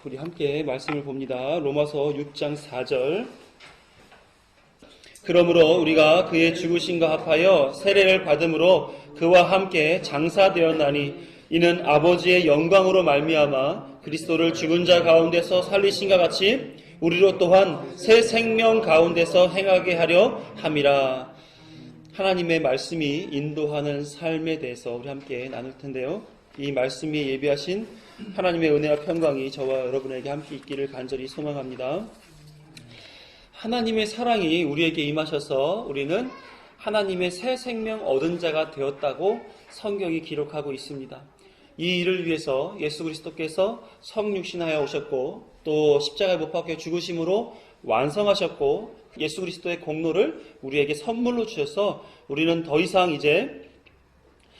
우리 함께 말씀을 봅니다. 로마서 6장 4절. 그러므로 우리가 그의 죽으심과 합하여 세례를 받음으로 그와 함께 장사되었나니 이는 아버지의 영광으로 말미암아 그리스도를 죽은 자 가운데서 살리신과 같이 우리로 또한 새 생명 가운데서 행하게 하려 함이라. 하나님의 말씀이 인도하는 삶에 대해서 우리 함께 나눌 텐데요. 이 말씀이 예비하신 하나님의 은혜와 평강이 저와 여러분에게 함께 있기를 간절히 소망합니다. 하나님의 사랑이 우리에게 임하셔서 우리는 하나님의 새 생명 얻은 자가 되었다고 성경이 기록하고 있습니다. 이 일을 위해서 예수 그리스도께서 성육신하여 오셨고 또 십자가에 못 박혀 죽으심으로 완성하셨고 예수 그리스도의 공로를 우리에게 선물로 주셔서 우리는 더 이상 이제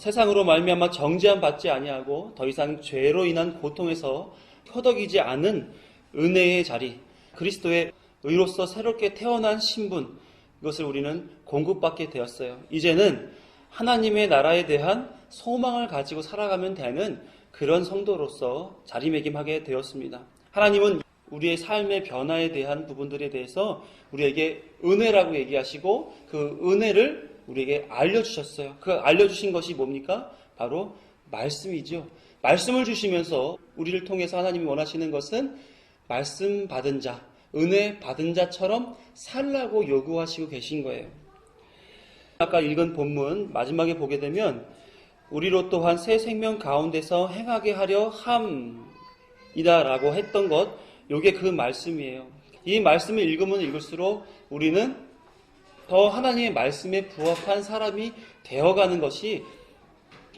세상으로 말미암아 정죄함 받지 아니하고 더 이상 죄로 인한 고통에서 허덕이지 않은 은혜의 자리, 그리스도의 의로서 새롭게 태어난 신분, 이것을 우리는 공급받게 되었어요. 이제는 하나님의 나라에 대한 소망을 가지고 살아가면 되는 그런 성도로서 자리매김하게 되었습니다. 하나님은 우리의 삶의 변화에 대한 부분들에 대해서 우리에게 은혜라고 얘기하시고 그 은혜를 우리에게 알려주셨어요. 그 알려주신 것이 뭡니까? 바로 말씀이죠. 말씀을 주시면서 우리를 통해서 하나님이 원하시는 것은 말씀 받은 자, 은혜 받은 자처럼 살라고 요구하시고 계신 거예요. 아까 읽은 본문 마지막에 보게 되면 우리로 또한 새 생명 가운데서 행하게 하려 함이다라고 했던 것, 이게 그 말씀이에요. 이 말씀을 읽으면 읽을수록 우리는 더 하나님의 말씀에 부합한 사람이 되어가는 것이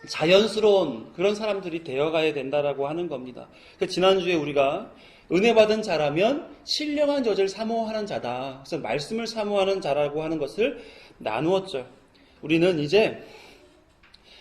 자연스러운 그런 사람들이 되어가야 된다라고 하는 겁니다. 지난주에 우리가 은혜 받은 자라면 신령한 젖을 사모하는 자다. 그래서 말씀을 사모하는 자라고 하는 것을 나누었죠. 우리는 이제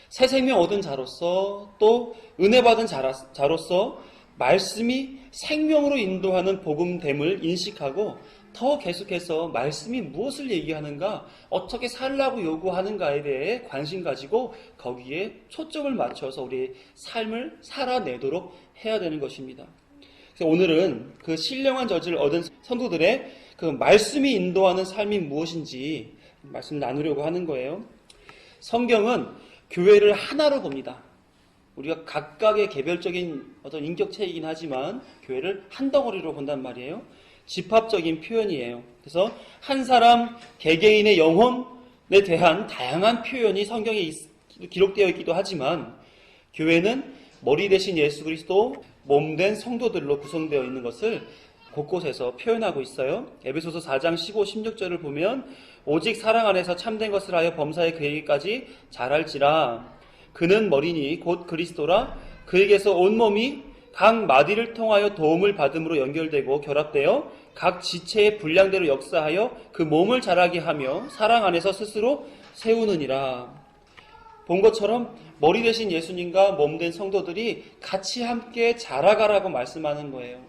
새 생명 얻은 자로서 또 은혜 받은 자로서 말씀이 생명으로 인도하는 복음됨을 인식하고 더 계속해서 말씀이 무엇을 얘기하는가, 어떻게 살라고 요구하는가에 대해 관심 가지고 거기에 초점을 맞춰서 우리의 삶을 살아내도록 해야 되는 것입니다. 그래서 오늘은 그 신령한 젖을 얻은 성도들의 그 말씀이 인도하는 삶이 무엇인지 말씀을 나누려고 하는 거예요. 성경은 교회를 하나로 봅니다. 우리가 각각의 개별적인 어떤 인격체이긴 하지만 교회를 한 덩어리로 본단 말이에요. 집합적인 표현이에요. 그래서 한 사람 개개인의 영혼에 대한 다양한 표현이 성경에 기록되어 있기도 하지만 교회는 머리 대신 예수 그리스도 몸된 성도들로 구성되어 있는 것을 곳곳에서 표현하고 있어요. 에베소서 4장 15, 16절을 보면 오직 사랑 안에서 참된 것을 하여 범사에 그에게까지 자랄지라. 그는 머리니 곧 그리스도라. 그에게서 온몸이 각 마디를 통하여 도움을 받음으로 연결되고 결합되어 각 지체의 분량대로 역사하여 그 몸을 자라게 하며 사랑 안에서 스스로 세우느니라. 본 것처럼 머리 대신 예수님과 몸된 성도들이 같이 함께 자라가라고 말씀하는 거예요.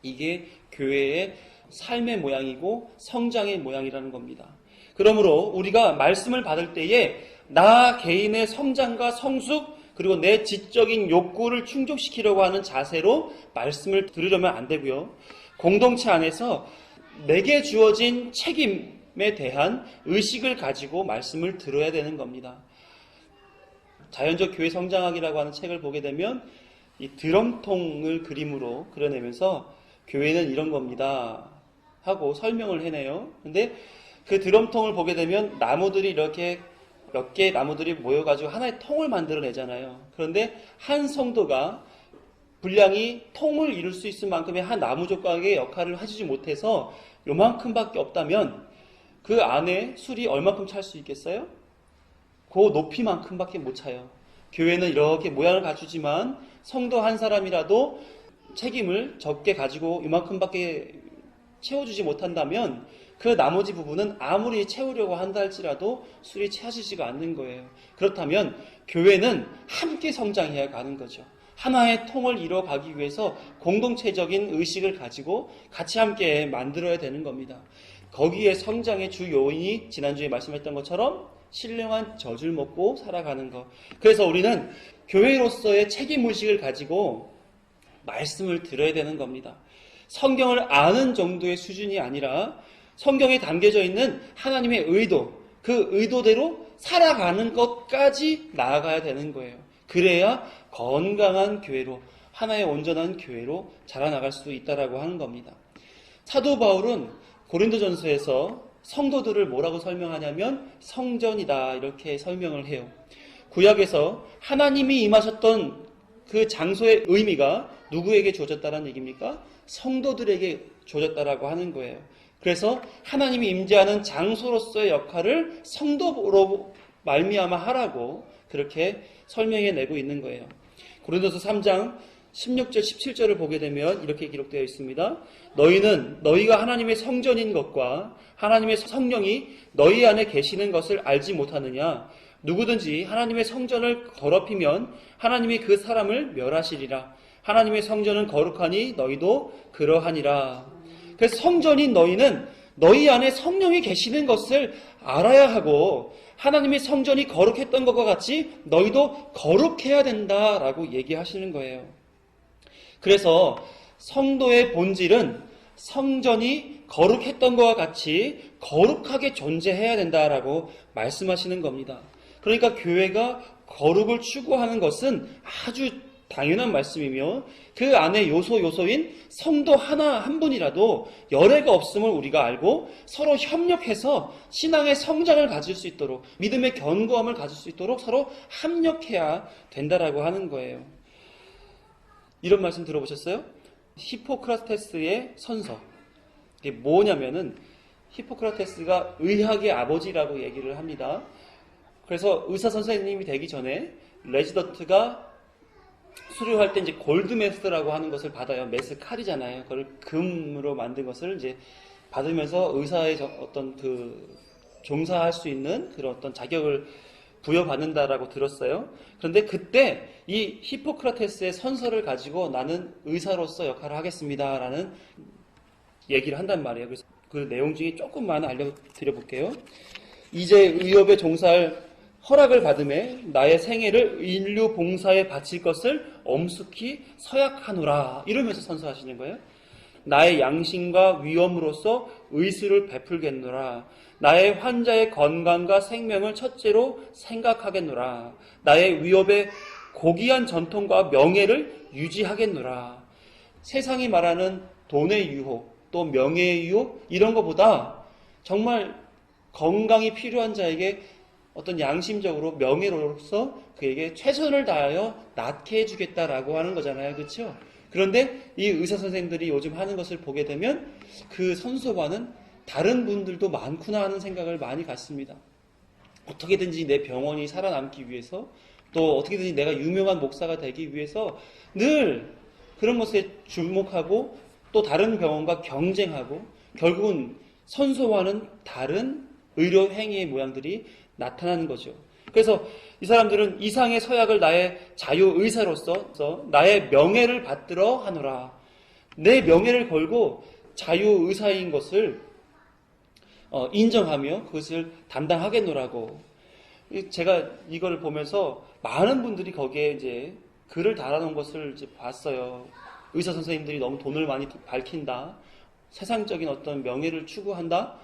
이게 교회의 삶의 모양이고 성장의 모양이라는 겁니다. 그러므로 우리가 말씀을 받을 때에 나 개인의 성장과 성숙 그리고 내 지적인 욕구를 충족시키려고 하는 자세로 말씀을 들으려면 안 되고요. 공동체 안에서 내게 주어진 책임에 대한 의식을 가지고 말씀을 들어야 되는 겁니다. 자연적 교회 성장학이라고 하는 책을 보게 되면 이 드럼통을 그림으로 그려내면서 교회는 이런 겁니다 하고 설명을 해내요. 근데 그 드럼통을 보게 되면 나무들이 이렇게 몇 개의 나무들이 모여가지고 하나의 통을 만들어내잖아요. 그런데 한 성도가 분량이 통을 이룰 수 있을 만큼의 한 나무 조각의 역할을 해주지 못해서 요만큼밖에 없다면 그 안에 술이 얼마큼 찰 수 있겠어요? 그 높이만큼밖에 못 차요. 교회는 이렇게 모양을 갖추지만 성도 한 사람이라도 책임을 적게 가지고 요만큼밖에 채워주지 못한다면 그 나머지 부분은 아무리 채우려고 한다 할지라도 술이 채워지지가 않는 거예요. 그렇다면 교회는 함께 성장해야 가는 거죠. 하나의 통을 이뤄가기 위해서 공동체적인 의식을 가지고 같이 함께 만들어야 되는 겁니다. 거기에 성장의 주 요인이 지난주에 말씀했던 것처럼 신령한 젖을 먹고 살아가는 것. 그래서 우리는 교회로서의 책임의식을 가지고 말씀을 들어야 되는 겁니다. 성경을 아는 정도의 수준이 아니라 성경에 담겨져 있는 하나님의 의도, 그 의도대로 살아가는 것까지 나아가야 되는 거예요. 그래야 건강한 교회로, 하나의 온전한 교회로 자라나갈 수 있다라고 하는 겁니다. 사도 바울은 고린도전서에서 성도들을 뭐라고 설명하냐면 성전이다 이렇게 설명을 해요. 구약에서 하나님이 임하셨던 그 장소의 의미가 누구에게 주어졌다는 얘기입니까? 성도들에게 주어졌다라고 하는 거예요. 그래서 하나님이 임재하는 장소로서의 역할을 성도로 말미암아 하라고 그렇게 설명해내고 있는 거예요. 고린도서 3장 16절 17절을 보게 되면 이렇게 기록되어 있습니다. 너희는 너희가 하나님의 성전인 것과 하나님의 성령이 너희 안에 계시는 것을 알지 못하느냐? 누구든지 하나님의 성전을 더럽히면 하나님이 그 사람을 멸하시리라. 하나님의 성전은 거룩하니 너희도 그러하니라. 그래서 성전인 너희는 너희 안에 성령이 계시는 것을 알아야 하고 하나님의 성전이 거룩했던 것과 같이 너희도 거룩해야 된다라고 얘기하시는 거예요. 그래서 성도의 본질은 성전이 거룩했던 것과 같이 거룩하게 존재해야 된다라고 말씀하시는 겁니다. 그러니까 교회가 거룩을 추구하는 것은 아주 당연한 말씀이며 그 안에 요소인 성도 하나 한 분이라도 열애가 없음을 우리가 알고 서로 협력해서 신앙의 성장을 가질 수 있도록 믿음의 견고함을 가질 수 있도록 서로 합력해야 된다라고 하는 거예요. 이런 말씀 들어보셨어요? 히포크라테스의 선서. 이게 뭐냐면은 히포크라테스가 의학의 아버지라고 얘기를 합니다. 그래서 의사 선생님이 되기 전에 레지던트가 수료할 때 이제 골드 메스라고 하는 것을 받아요. 메스 칼이잖아요. 그걸 금으로 만든 것을 이제 받으면서 의사의 어떤 그 종사할 수 있는 그런 어떤 자격을 부여받는다라고 들었어요. 그런데 그때 이 히포크라테스의 선서를 가지고 나는 의사로서 역할을 하겠습니다라는 얘기를 한단 말이에요. 그래서 그 내용 중에 조금만 알려드려 볼게요. 이제 의협에 종사할 허락을 받음에 나의 생애를 인류 봉사에 바칠 것을 엄숙히 서약하노라 이러면서 선서하시는 거예요. 나의 양심과 위엄으로서 의술을 베풀겠노라. 나의 환자의 건강과 생명을 첫째로 생각하겠노라. 나의 위협의 고귀한 전통과 명예를 유지하겠노라. 세상이 말하는 돈의 유혹, 또 명예의 유혹 이런 것보다 정말 건강이 필요한 자에게 어떤 양심적으로 명예로서 그에게 최선을 다하여 낫게 해주겠다라고 하는 거잖아요. 그렇죠? 그런데 이 의사 선생님들이 요즘 하는 것을 보게 되면 그 선소와는 다른 분들도 많구나 하는 생각을 많이 갖습니다. 어떻게든지 내 병원이 살아남기 위해서 또 어떻게든지 내가 유명한 목사가 되기 위해서 늘 그런 것에 주목하고 또 다른 병원과 경쟁하고 결국은 선소와는 다른 의료 행위의 모양들이 나타나는 거죠. 그래서 이 사람들은 이상의 서약을 나의 자유의사로서 나의 명예를 받들어 하노라. 내 명예를 걸고 자유의사인 것을 인정하며 그것을 담당하겠노라고. 제가 이걸 보면서 많은 분들이 거기에 이제 글을 달아놓은 것을 이제 봤어요. 의사 선생님들이 너무 돈을 많이 밝힌다. 세상적인 어떤 명예를 추구한다.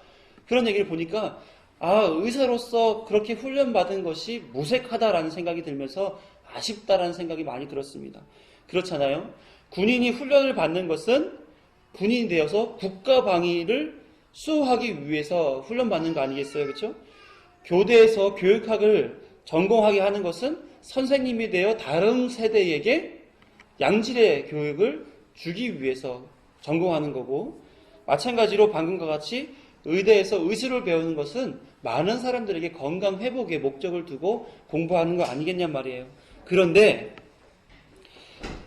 그런 얘기를 보니까 의사로서 그렇게 훈련받은 것이 무색하다라는 생각이 들면서 아쉽다라는 생각이 많이 들었습니다. 그렇잖아요. 군인이 훈련을 받는 것은 군인이 되어서 국가 방위를 수호하기 위해서 훈련받는 거 아니겠어요? 그렇죠? 교대에서 교육학을 전공하게 하는 것은 선생님이 되어 다른 세대에게 양질의 교육을 주기 위해서 전공하는 거고, 마찬가지로 방금과 같이 의대에서 의술을 배우는 것은 많은 사람들에게 건강 회복에 목적을 두고 공부하는 거 아니겠냔 말이에요. 그런데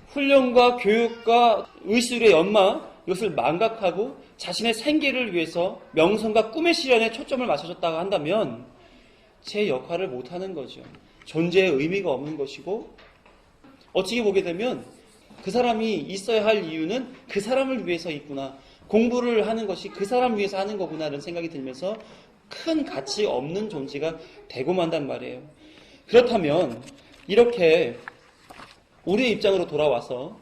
훈련과 교육과 의술의 연마 이것을 망각하고 자신의 생계를 위해서 명성과 꿈의 실현에 초점을 맞춰줬다고 한다면 제 역할을 못하는 거죠. 존재의 의미가 없는 것이고, 어찌 보게 되면 그 사람이 있어야 할 이유는 그 사람을 위해서 있구나, 공부를 하는 것이 그 사람 위해서 하는 거구나 라는 생각이 들면서 큰 가치 없는 존재가 되고 만단 말이에요. 그렇다면 이렇게 우리의 입장으로 돌아와서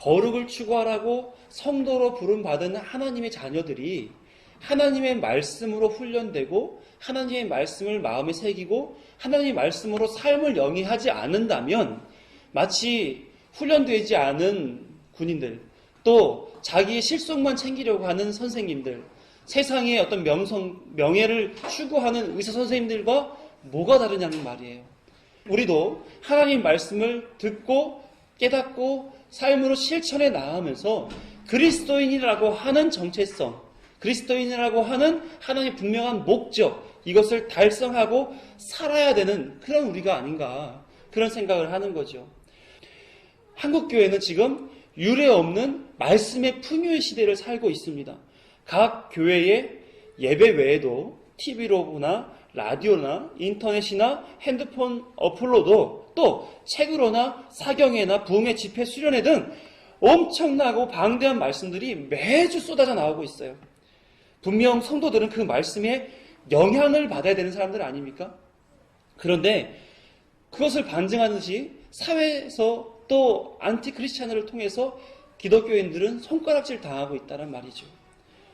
거룩을 추구하라고 성도로 부름받은 하나님의 자녀들이 하나님의 말씀으로 훈련되고 하나님의 말씀을 마음에 새기고 하나님의 말씀으로 삶을 영위하지 않는다면 마치 훈련되지 않은 군인들, 또 자기의 실속만 챙기려고 하는 선생님들, 세상의 어떤 명예를 추구하는 의사 선생님들과 뭐가 다르냐는 말이에요. 우리도 하나님 말씀을 듣고 깨닫고 삶으로 실천해 나가면서 그리스도인이라고 하는 정체성, 그리스도인이라고 하는 하나님의 분명한 목적, 이것을 달성하고 살아야 되는 그런 우리가 아닌가, 그런 생각을 하는 거죠. 한국교회는 지금 유례 없는 말씀의 풍요의 시대를 살고 있습니다. 각 교회의 예배 외에도 TV로나 라디오나 인터넷이나 핸드폰 어플로도 또 책으로나 사경회나 부흥회 집회 수련회 등 엄청나고 방대한 말씀들이 매주 쏟아져 나오고 있어요. 분명 성도들은 그 말씀에 영향을 받아야 되는 사람들 아닙니까? 그런데 그것을 반증하듯이 사회에서 또 안티크리스찬을 통해서 기독교인들은 손가락질 당하고 있다는 말이죠.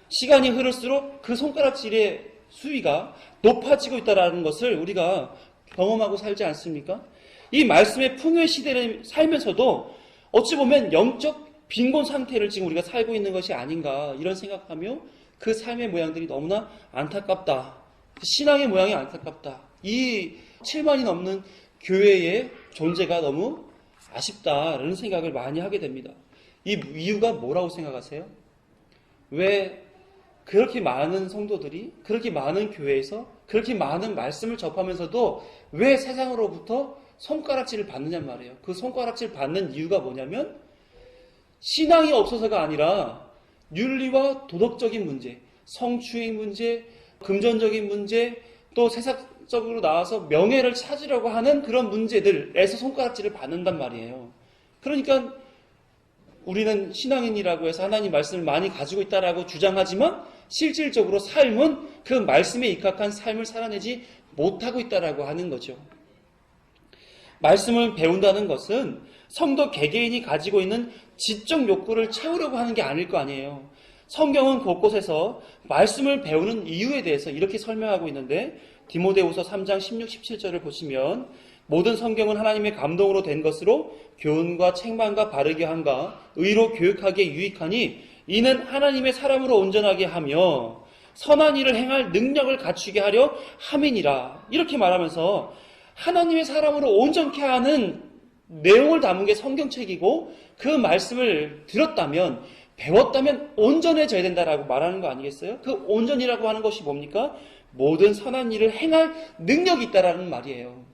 시간이 흐를수록 그 손가락질의 수위가 높아지고 있다는 것을 우리가 경험하고 살지 않습니까? 이 말씀의 풍요의 시대를 살면서도 어찌 보면 영적 빈곤 상태를 지금 우리가 살고 있는 것이 아닌가, 이런 생각하며 그 삶의 모양들이 너무나 안타깝다. 신앙의 모양이 안타깝다. 이 7만이 넘는 교회의 존재가 너무 아쉽다라는 생각을 많이 하게 됩니다. 이 이유가 뭐라고 생각하세요? 왜 그렇게 많은 성도들이 그렇게 많은 교회에서 그렇게 많은 말씀을 접하면서도 왜 세상으로부터 손가락질을 받느냐 말이에요. 그 손가락질 받는 이유가 뭐냐면 신앙이 없어서가 아니라 윤리와 도덕적인 문제, 성추행 문제, 금전적인 문제, 또 세상적으로 나와서 명예를 찾으려고 하는 그런 문제들에서 손가락질을 받는단 말이에요. 그러니까 우리는 신앙인이라고 해서 하나님 말씀을 많이 가지고 있다라고 주장하지만 실질적으로 삶은 그 말씀에 입각한 삶을 살아내지 못하고 있다라고 하는 거죠. 말씀을 배운다는 것은 성도 개개인이 가지고 있는 지적 욕구를 채우려고 하는 게 아닐 거 아니에요. 성경은 곳곳에서 말씀을 배우는 이유에 대해서 이렇게 설명하고 있는데 디모데후서 3장 16, 17절을 보시면 모든 성경은 하나님의 감동으로 된 것으로 교훈과 책망과 바르게 함과 의로 교육하기에 유익하니 이는 하나님의 사람으로 온전하게 하며 선한 일을 행할 능력을 갖추게 하려 함이니라. 이렇게 말하면서 하나님의 사람으로 온전케 하는 내용을 담은 게 성경책이고 그 말씀을 들었다면 배웠다면 온전해져야 된다라고 말하는 거 아니겠어요? 그 온전이라고 하는 것이 뭡니까? 모든 선한 일을 행할 능력이 있다라는 말이에요.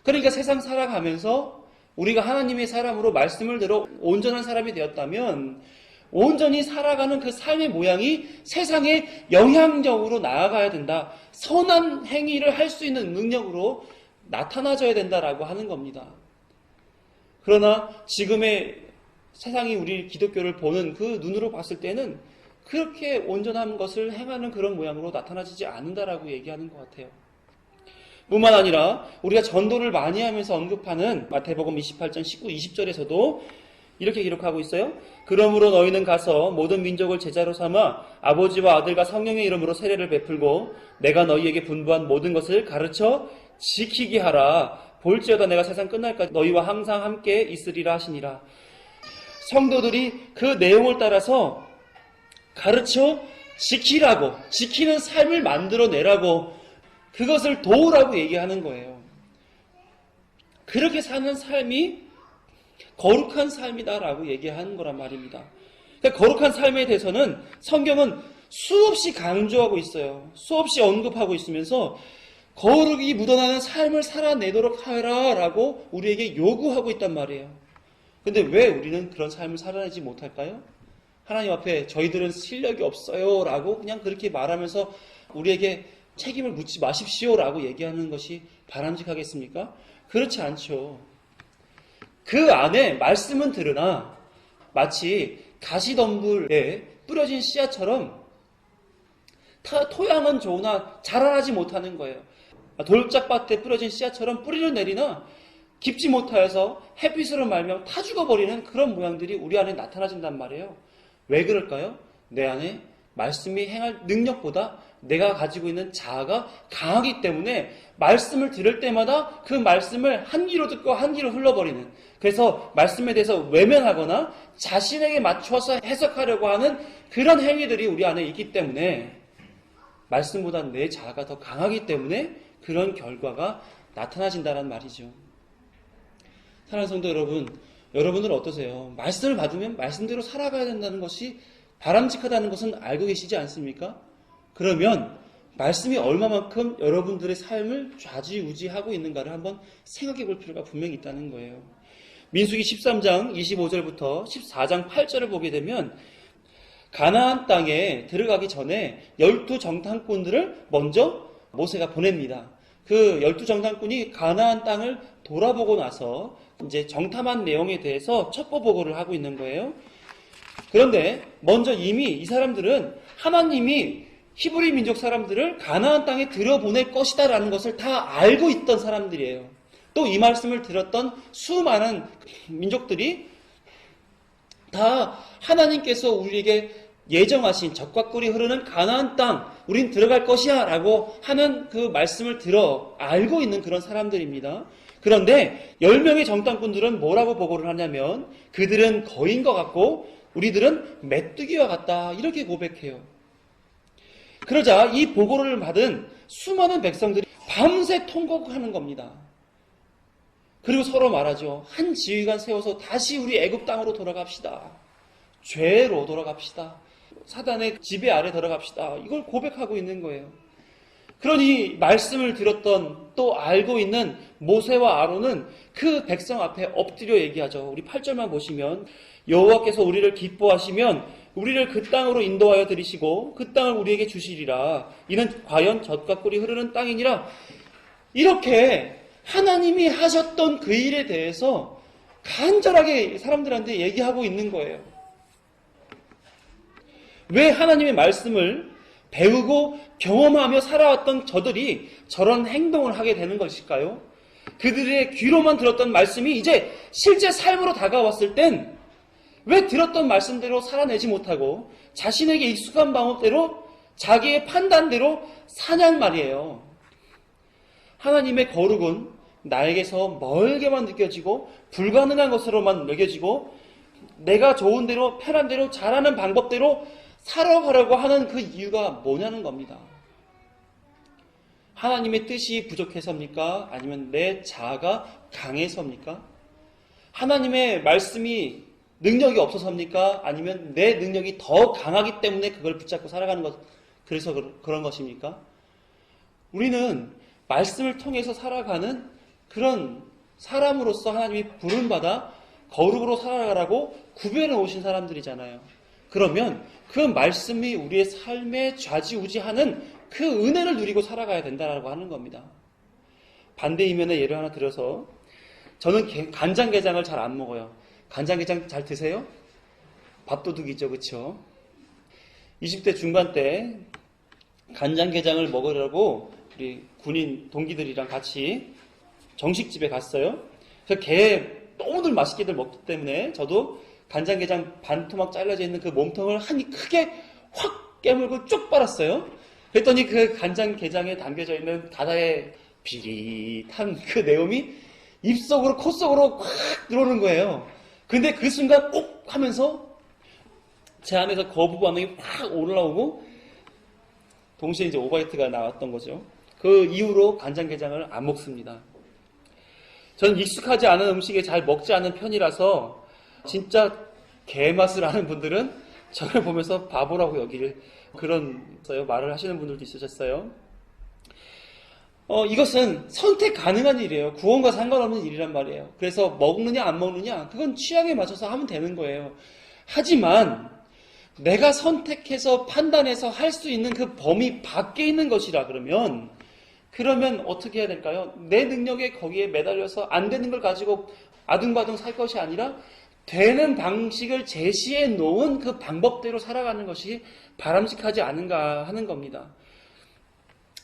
그러니까 세상 살아가면서 우리가 하나님의 사람으로 말씀을 들어 온전한 사람이 되었다면 온전히 살아가는 그 삶의 모양이 세상에 영향력으로 나아가야 된다. 선한 행위를 할 수 있는 능력으로 나타나져야 된다라고 하는 겁니다. 그러나 지금의 세상이 우리 기독교를 보는 그 눈으로 봤을 때는 그렇게 온전한 것을 행하는 그런 모양으로 나타나지지 않는다라고 얘기하는 것 같아요. 뿐만 아니라 우리가 전도를 많이 하면서 언급하는 마태복음 28장 19, 20절에서도 이렇게 기록하고 있어요. 그러므로 너희는 가서 모든 민족을 제자로 삼아 아버지와 아들과 성령의 이름으로 세례를 베풀고 내가 너희에게 분부한 모든 것을 가르쳐 지키게 하라. 볼지어다 내가 세상 끝날까지 너희와 항상 함께 있으리라 하시니라. 성도들이 그 내용을 따라서 가르쳐 지키라고, 지키는 삶을 만들어내라고, 그것을 도우라고 얘기하는 거예요. 그렇게 사는 삶이 거룩한 삶이다라고 얘기하는 거란 말입니다. 그러니까 거룩한 삶에 대해서는 성경은 수없이 강조하고 있어요. 수없이 언급하고 있으면서 거룩이 묻어나는 삶을 살아내도록 하라라고 우리에게 요구하고 있단 말이에요. 근데 왜 우리는 그런 삶을 살아내지 못할까요? 하나님 앞에 저희들은 실력이 없어요 라고 그냥 그렇게 말하면서 우리에게 책임을 묻지 마십시오 라고 얘기하는 것이 바람직하겠습니까? 그렇지 않죠. 그 안에 말씀은 들으나 마치 가시덤불에 뿌려진 씨앗처럼 토양은 좋으나 자라나지 못하는 거예요. 돌짝밭에 뿌려진 씨앗처럼 뿌리는 내리나 깊지 못하여서 햇빛으로 말미암아 타 죽어버리는 그런 모양들이 우리 안에 나타나진단 말이에요. 왜 그럴까요? 내 안에 말씀이 행할 능력보다 내가 가지고 있는 자아가 강하기 때문에 말씀을 들을 때마다 그 말씀을 한 귀로 듣고 한 귀로 흘러버리는, 그래서 말씀에 대해서 외면하거나 자신에게 맞춰서 해석하려고 하는 그런 행위들이 우리 안에 있기 때문에, 말씀보다 내 자아가 더 강하기 때문에 그런 결과가 나타나진다는 말이죠. 사랑하는 성도 여러분, 여러분들 어떠세요? 말씀을 받으면 말씀대로 살아가야 된다는 것이 바람직하다는 것은 알고 계시지 않습니까? 그러면 말씀이 얼마만큼 여러분들의 삶을 좌지우지하고 있는가를 한번 생각해 볼 필요가 분명히 있다는 거예요. 민수기 13장 25절부터 14장 8절을 보게 되면 가나안 땅에 들어가기 전에 12정탐꾼들을 먼저 모세가 보냅니다. 그 12정탐꾼이 가나안 땅을 돌아보고 나서 이제 정탐한 내용에 대해서 첩보 보고를 하고 있는 거예요. 그런데 먼저 이미 이 사람들은 하나님이 히브리 민족 사람들을 가나안 땅에 들여보낼 것이다라는 것을 다 알고 있던 사람들이에요. 또 이 말씀을 들었던 수많은 민족들이 다 하나님께서 우리에게 예정하신 젖과 꿀이 흐르는 가나안 땅, 우린 들어갈 것이야 라고 하는 그 말씀을 들어 알고 있는 그런 사람들입니다. 그런데 10명의 정탐꾼들은 뭐라고 보고를 하냐면, 그들은 거인과 같고 우리들은 메뚜기와 같다, 이렇게 고백해요. 그러자 이 보고를 받은 수많은 백성들이 밤새 통곡하는 겁니다. 그리고 서로 말하죠. 한 지휘관 세워서 다시 우리 애굽 땅으로 돌아갑시다. 죄로 돌아갑시다. 사단의 지배 아래 들어갑시다. 이걸 고백하고 있는 거예요. 그러니 말씀을 들었던 또 알고 있는 모세와 아론은 그 백성 앞에 엎드려 얘기하죠. 우리 8절만 보시면, 여호와께서 우리를 기뻐하시면 우리를 그 땅으로 인도하여 들이시고 그 땅을 우리에게 주시리라. 이는 과연 젖과 꿀이 흐르는 땅이니라. 이렇게 하나님이 하셨던 그 일에 대해서 간절하게 사람들한테 얘기하고 있는 거예요. 왜 하나님의 말씀을 배우고 경험하며 살아왔던 저들이 저런 행동을 하게 되는 것일까요? 그들의 귀로만 들었던 말씀이 이제 실제 삶으로 다가왔을 땐 왜 들었던 말씀대로 살아내지 못하고 자신에게 익숙한 방법대로 자기의 판단대로 사냔 말이에요. 하나님의 거룩은 나에게서 멀게만 느껴지고 불가능한 것으로만 느껴지고 내가 좋은 대로 편한 대로 잘하는 방법대로 살아가려고 하는 그 이유가 뭐냐는 겁니다. 하나님의 뜻이 부족해서입니까? 아니면 내 자아가 강해서입니까? 하나님의 말씀이 능력이 없어서입니까? 아니면 내 능력이 더 강하기 때문에 그걸 붙잡고 살아가는 것, 그래서 그런 것입니까? 우리는 말씀을 통해서 살아가는 그런 사람으로서 하나님이 부름받아 거룩으로 살아가라고 구별해 오신 사람들이잖아요. 그러면 그 말씀이 우리의 삶에 좌지우지하는 그 은혜를 누리고 살아가야 된다고 하는 겁니다. 반대 이면의 예를 하나 들어서, 저는 간장게장을 잘 안 먹어요. 간장게장 잘 드세요? 밥도둑이죠, 그렇죠? 20대 중반 때 간장게장을 먹으려고 우리 군인 동기들이랑 같이 정식집에 갔어요. 그래서 게 너무들 맛있게들 먹기 때문에 저도 간장게장 반토막 잘라져 있는 그 몸통을 한 입 크게 확 깨물고 쭉 빨았어요. 그랬더니 그 간장게장에 담겨져 있는 바다의 비릿한 그 내음이 입속으로 콧속으로 확 들어오는 거예요. 근데 그 순간 꼭 하면서 제 안에서 거부 반응이 확 올라오고 동시에 이제 오바이트가 나왔던 거죠. 그 이후로 간장게장을 안 먹습니다. 저는 익숙하지 않은 음식에 잘 먹지 않는 편이라서 진짜 개맛을 아는 분들은 저를 보면서 바보라고 여길 그런 말을 하시는 분들도 있으셨어요. 이것은 선택 가능한 일이에요. 구원과 상관없는 일이란 말이에요. 그래서 먹느냐 안 먹느냐 그건 취향에 맞춰서 하면 되는 거예요. 하지만 내가 선택해서 판단해서 할 수 있는 그 범위 밖에 있는 것이라 그러면 어떻게 해야 될까요? 내 능력에 거기에 매달려서 안 되는 걸 가지고 아둥바둥 살 것이 아니라 되는 방식을 제시해 놓은 그 방법대로 살아가는 것이 바람직하지 않은가 하는 겁니다.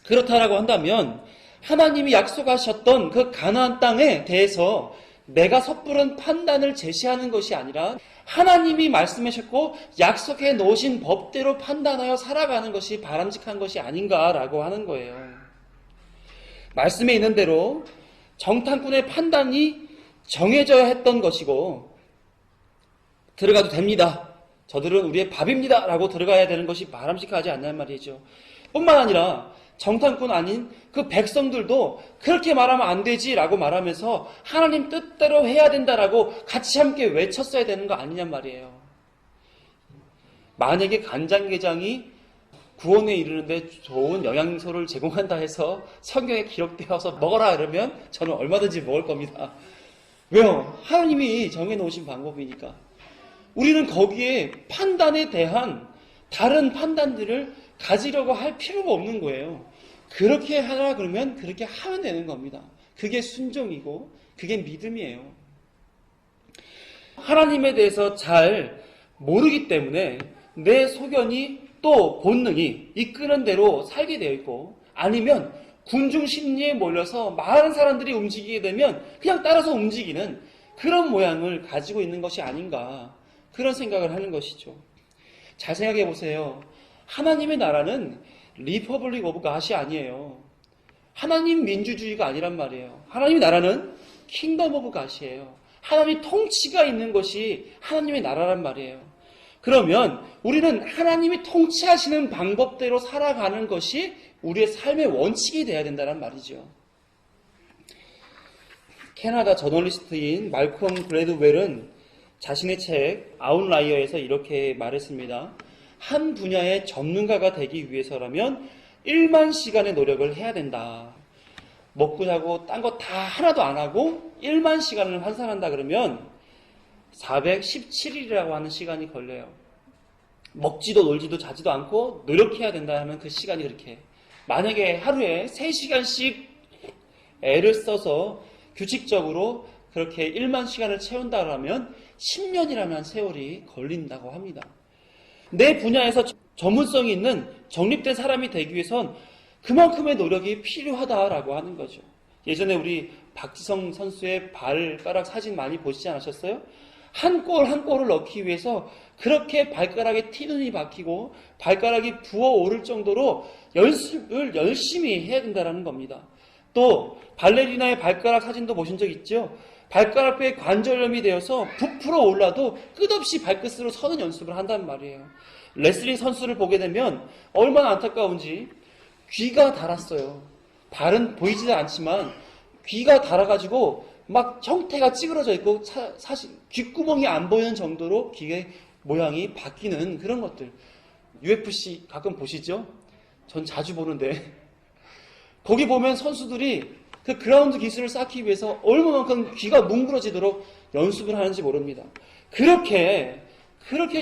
그렇다라고 한다면 하나님이 약속하셨던 그 가나안 땅에 대해서 내가 섣부른 판단을 제시하는 것이 아니라 하나님이 말씀하셨고 약속해 놓으신 법대로 판단하여 살아가는 것이 바람직한 것이 아닌가라고 하는 거예요. 말씀에 있는 대로 정탐꾼의 판단이 정해져야 했던 것이고 들어가도 됩니다. 저들은 우리의 밥입니다. 라고 들어가야 되는 것이 바람직하지 않냐는 말이죠. 뿐만 아니라 정탐꾼 아닌 그 백성들도 그렇게 말하면 안 되지 라고 말하면서 하나님 뜻대로 해야 된다라고 같이 함께 외쳤어야 되는 거 아니냔 말이에요. 만약에 간장게장이 구원에 이르는데 좋은 영양소를 제공한다 해서 성경에 기록되어서 먹어라 이러면 저는 얼마든지 먹을 겁니다. 왜요? 하나님이 정해놓으신 방법이니까. 우리는 거기에 판단에 대한 다른 판단들을 가지려고 할 필요가 없는 거예요. 그렇게 하라 그러면 그렇게 하면 되는 겁니다. 그게 순종이고 그게 믿음이에요. 하나님에 대해서 잘 모르기 때문에 내 소견이 또 본능이 이끄는 대로 살게 되어 있고 아니면 군중 심리에 몰려서 많은 사람들이 움직이게 되면 그냥 따라서 움직이는 그런 모양을 가지고 있는 것이 아닌가 그런 생각을 하는 것이죠. 잘 생각해 보세요. 하나님의 나라는 리퍼블릭 오브 갓이 아니에요. 하나님 민주주의가 아니란 말이에요. 하나님의 나라는 킹덤 오브 갓이에요. 하나님의 통치가 있는 것이 하나님의 나라란 말이에요. 그러면 우리는 하나님이 통치하시는 방법대로 살아가는 것이 우리의 삶의 원칙이 되어야 된다는 말이죠. 캐나다 저널리스트인 말콤 글래드웰은 자신의 책 아웃라이어에서 이렇게 말했습니다. 한 분야의 전문가가 되기 위해서라면 1만 시간의 노력을 해야 된다. 먹고 자고 딴 거 다 하나도 안 하고 1만 시간을 환산한다 그러면 417일이라고 하는 시간이 걸려요. 먹지도 놀지도 자지도 않고 노력해야 된다 하면 그 시간이 그렇게. 만약에 하루에 3시간씩 애를 써서 규칙적으로 그렇게 1만 시간을 채운다 그러면 10년이라는 세월이 걸린다고 합니다. 내 분야에서 전문성이 있는 정립된 사람이 되기 위해선 그만큼의 노력이 필요하다라고 하는 거죠. 예전에 우리 박지성 선수의 발가락 사진 많이 보시지 않으셨어요? 한 골 한 골을 넣기 위해서 그렇게 발가락에 티눈이 박히고 발가락이 부어오를 정도로 연습을 열심히 해야 된다는 겁니다. 또 발레리나의 발가락 사진도 보신 적 있죠? 발가락에 관절염이 되어서 부풀어 올라도 끝없이 발끝으로 서는 연습을 한단 말이에요. 레슬링 선수를 보게 되면 얼마나 안타까운지 귀가 달았어요. 발은 보이지도 않지만 귀가 달아가지고 막 형태가 찌그러져 있고 사실 귓구멍이 안 보이는 정도로 귀의 모양이 바뀌는 그런 것들. UFC 가끔 보시죠? 전 자주 보는데 거기 보면 선수들이 그 그라운드 기술을 쌓기 위해서 얼마만큼 귀가 뭉그러지도록 연습을 하는지 모릅니다. 그렇게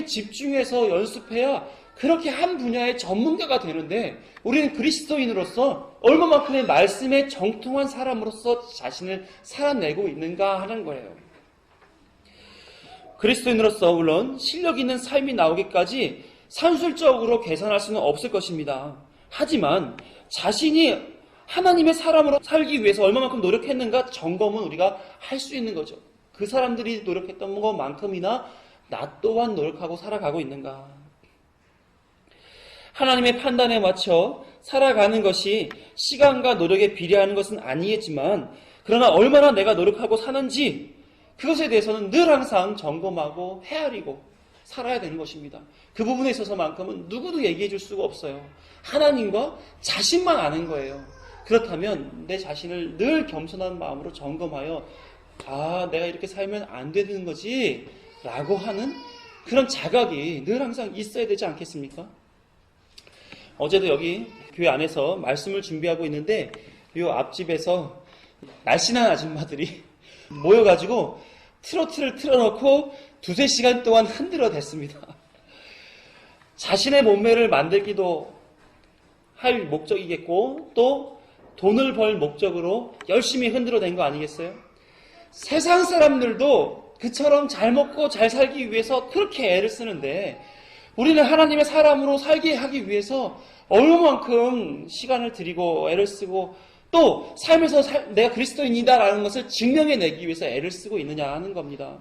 집중해서 연습해야 그렇게 한 분야의 전문가가 되는데 우리는 그리스도인으로서 얼마만큼의 말씀에 정통한 사람으로서 자신을 살아내고 있는가 하는 거예요. 그리스도인으로서 물론 실력 있는 삶이 나오기까지 산술적으로 계산할 수는 없을 것입니다. 하지만 자신이 하나님의 사람으로 살기 위해서 얼마만큼 노력했는가 점검은 우리가 할 수 있는 거죠. 그 사람들이 노력했던 것만큼이나 나 또한 노력하고 살아가고 있는가. 하나님의 판단에 맞춰 살아가는 것이 시간과 노력에 비례하는 것은 아니겠지만 그러나 얼마나 내가 노력하고 사는지 그것에 대해서는 늘 항상 점검하고 헤아리고 살아야 되는 것입니다. 그 부분에 있어서만큼은 누구도 얘기해 줄 수가 없어요. 하나님과 자신만 아는 거예요. 그렇다면 내 자신을 늘 겸손한 마음으로 점검하여 내가 이렇게 살면 안 되는 거지 라고 하는 그런 자각이 늘 항상 있어야 되지 않겠습니까? 어제도 여기 교회 안에서 말씀을 준비하고 있는데 이 앞집에서 날씬한 아줌마들이 모여가지고 트로트를 틀어놓고 2-3시간 동안 흔들어 댔습니다. 자신의 몸매를 만들기도 할 목적이겠고 또 돈을 벌 목적으로 열심히 흔들어 댄 거 아니겠어요? 세상 사람들도 그처럼 잘 먹고 잘 살기 위해서 그렇게 애를 쓰는데 우리는 하나님의 사람으로 살게 하기 위해서 얼마만큼 시간을 들이고 애를 쓰고 또 삶에서 내가 그리스도인이다라는 것을 증명해내기 위해서 애를 쓰고 있느냐 하는 겁니다.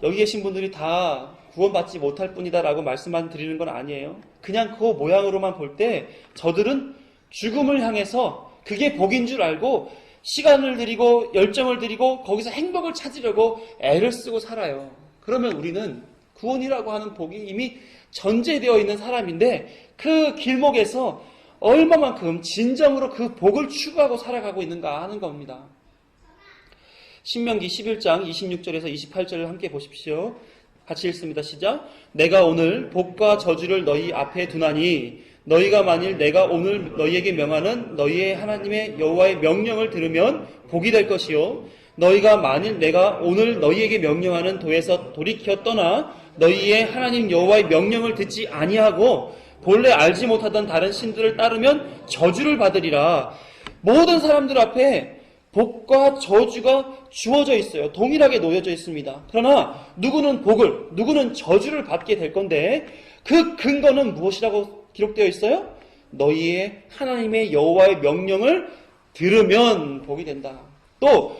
여기 계신 분들이 다 구원받지 못할 뿐이다라고 말씀만 드리는 건 아니에요. 그냥 그 모양으로만 볼 때 저들은 죽음을 향해서 그게 복인 줄 알고 시간을 들이고 열정을 들이고 거기서 행복을 찾으려고 애를 쓰고 살아요. 그러면 우리는 구원이라고 하는 복이 이미 전제되어 있는 사람인데 그 길목에서 얼마만큼 진정으로 그 복을 추구하고 살아가고 있는가 하는 겁니다. 신명기 11장 26절에서 28절을 함께 보십시오. 같이 읽습니다. 시작. 내가 오늘 복과 저주를 너희 앞에 두나니 너희가 만일 내가 오늘 너희에게 명하는 너희의 하나님의 여호와의 명령을 들으면 복이 될 것이요 너희가 만일 내가 오늘 너희에게 명령하는 도에서 돌이켜 떠나 너희의 하나님 여호와의 명령을 듣지 아니하고 본래 알지 못하던 다른 신들을 따르면 저주를 받으리라. 모든 사람들 앞에 복과 저주가 주어져 있어요. 동일하게 놓여져 있습니다. 그러나 누구는 복을, 누구는 저주를 받게 될 건데 그 근거는 무엇이라고 기록되어 있어요? 너희의 하나님의 여호와의 명령을 들으면 복이 된다. 또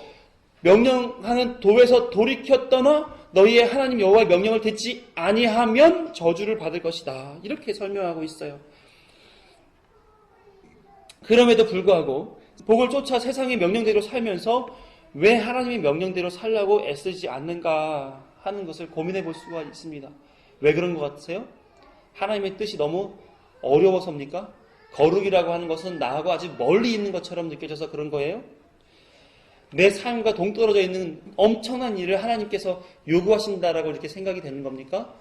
명령하는 도에서 돌이켜 떠나 너희의 하나님 여호와의 명령을 듣지 아니하면 저주를 받을 것이다. 이렇게 설명하고 있어요. 그럼에도 불구하고 복을 쫓아 세상의 명령대로 살면서 왜 하나님의 명령대로 살려고 애쓰지 않는가 하는 것을 고민해 볼 수가 있습니다. 왜 그런 것 같으세요? 하나님의 뜻이 너무 어려워서입니까? 거룩이라고 하는 것은 나하고 아주 멀리 있는 것처럼 느껴져서 그런 거예요? 내 삶과 동떨어져 있는 엄청난 일을 하나님께서 요구하신다라고 이렇게 생각이 되는 겁니까?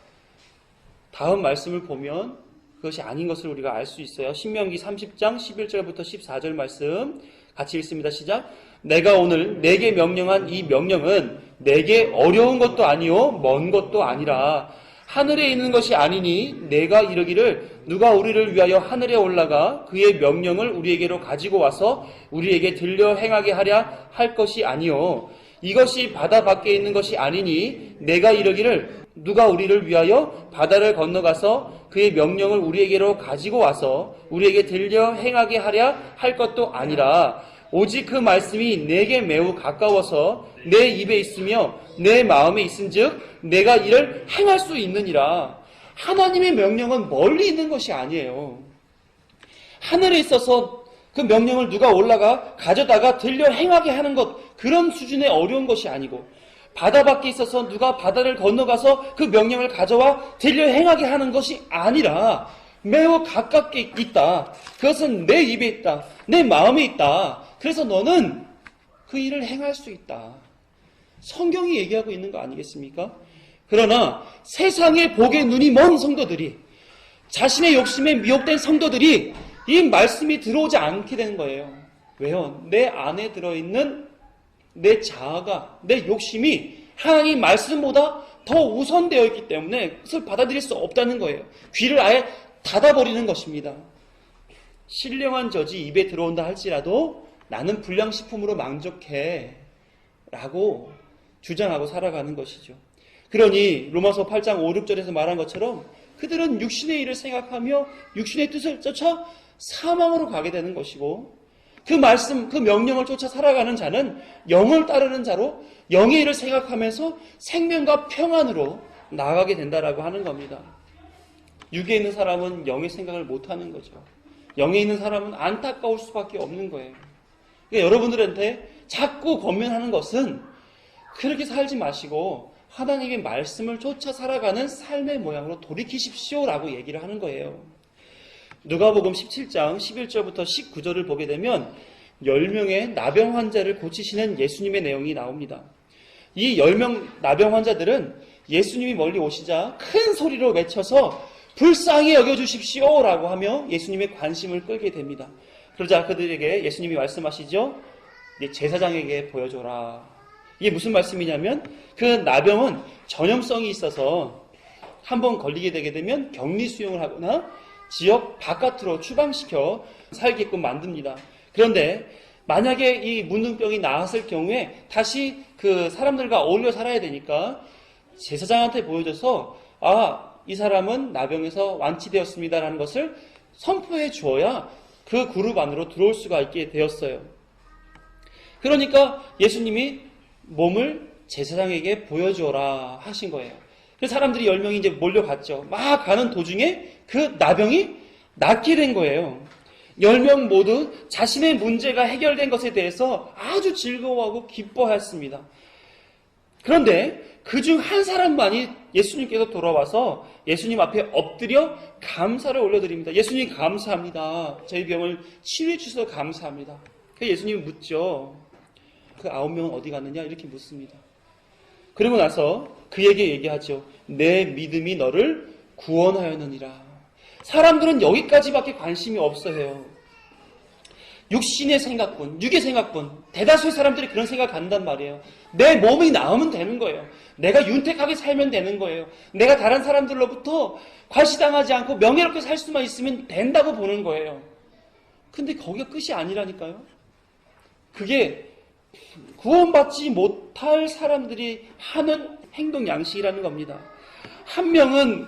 다음 말씀을 보면 그것이 아닌 것을 우리가 알 수 있어요. 신명기 30장 11절부터 14절 말씀 같이 읽습니다. 시작. 내가 오늘 내게 명령한 이 명령은 내게 어려운 것도 아니요 먼 것도 아니라 하늘에 있는 것이 아니니 내가 이르기를 누가 우리를 위하여 하늘에 올라가 그의 명령을 우리에게로 가지고 와서 우리에게 들려 행하게 하랴 할 것이 아니요 이것이 바다 밖에 있는 것이 아니니 내가 이르기를 누가 우리를 위하여 바다를 건너가서 그의 명령을 우리에게로 가지고 와서 우리에게 들려 행하게 하랴 할 것도 아니라 오직 그 말씀이 내게 매우 가까워서 내 입에 있으며 내 마음에 있은즉 내가 이를 행할 수 있느니라. 하나님의 명령은 멀리 있는 것이 아니에요. 하늘에 있어서 그 명령을 누가 올라가 가져다가 들려 행하게 하는 것, 그런 수준의 어려운 것이 아니고 바다 밖에 있어서 누가 바다를 건너가서 그 명령을 가져와 들려 행하게 하는 것이 아니라 매우 가깝게 있다. 그것은 내 입에 있다. 내 마음에 있다. 그래서 너는 그 일을 행할 수 있다. 성경이 얘기하고 있는 거 아니겠습니까? 그러나 세상의 복에 눈이 먼 성도들이, 자신의 욕심에 미혹된 성도들이 이 말씀이 들어오지 않게 되는 거예요. 왜요? 내 안에 들어있는 내 자아가, 내 욕심이 하나님 말씀보다 더 우선되어 있기 때문에 그것을 받아들일 수 없다는 거예요. 귀를 아예 닫아버리는 것입니다. 신령한 젖이 입에 들어온다 할지라도 나는 불량식품으로 만족해 라고 주장하고 살아가는 것이죠. 그러니 로마서 8장 5, 6절에서 말한 것처럼 그들은 육신의 일을 생각하며 육신의 뜻을 쫓아 사망으로 가게 되는 것이고 그 말씀, 그 명령을 쫓아 살아가는 자는 영을 따르는 자로 영의 일을 생각하면서 생명과 평안으로 나아가게 된다라고 하는 겁니다. 육에 있는 사람은 영의 생각을 못하는 거죠. 영에 있는 사람은 안타까울 수밖에 없는 거예요. 그러니까 여러분들한테 자꾸 권면하는 것은 그렇게 살지 마시고 하나님의 말씀을 쫓아 살아가는 삶의 모양으로 돌이키십시오라고 얘기를 하는 거예요. 누가복음 17장 11절부터 19절을 보게 되면 10명의 나병 환자를 고치시는 예수님의 내용이 나옵니다. 이 10명 나병 환자들은 예수님이 멀리 오시자 큰 소리로 외쳐서 불쌍히 여겨주십시오 라고 하며 예수님의 관심을 끌게 됩니다. 그러자 그들에게 예수님이 말씀하시죠. 네 제사장에게 보여줘라. 이게 무슨 말씀이냐면 그 나병은 전염성이 있어서 한번 걸리게 되게 되면 격리 수용을 하거나 지역 바깥으로 추방시켜 살게끔 만듭니다. 그런데 만약에 이 문둥병이 나았을 경우에 다시 그 사람들과 어울려 살아야 되니까 제사장한테 보여줘서 이 사람은 나병에서 완치되었습니다라는 것을 선포해 주어야 그 그룹 안으로 들어올 수가 있게 되었어요. 그러니까 예수님이 몸을 제사장에게 보여주어라 하신 거예요. 그래서 사람들이 10명이 이제 몰려갔죠. 막 가는 도중에 그 나병이 낫게 된 거예요. 10명 모두 자신의 문제가 해결된 것에 대해서 아주 즐거워하고 기뻐했습니다. 그런데 그중 한 사람만이 예수님께서 돌아와서 예수님 앞에 엎드려 감사를 올려드립니다. 예수님 감사합니다. 저희 병을 치유해 주셔서 감사합니다. 그래서 예수님이 묻죠. 그 9명은 어디 갔느냐? 이렇게 묻습니다. 그러고 나서 그에게 얘기하죠. 내 믿음이 너를 구원하였느니라. 사람들은 여기까지밖에 관심이 없어요. 육신의 생각뿐, 육의 생각뿐. 대다수의 사람들이 그런 생각을 갖는단 말이에요. 내 몸이 나으면 되는 거예요. 내가 윤택하게 살면 되는 거예요. 내가 다른 사람들로부터 과시당하지 않고 명예롭게 살 수만 있으면 된다고 보는 거예요. 근데 거기가 끝이 아니라니까요. 그게 구원받지 못할 사람들이 하는 행동 양식이라는 겁니다. 한 명은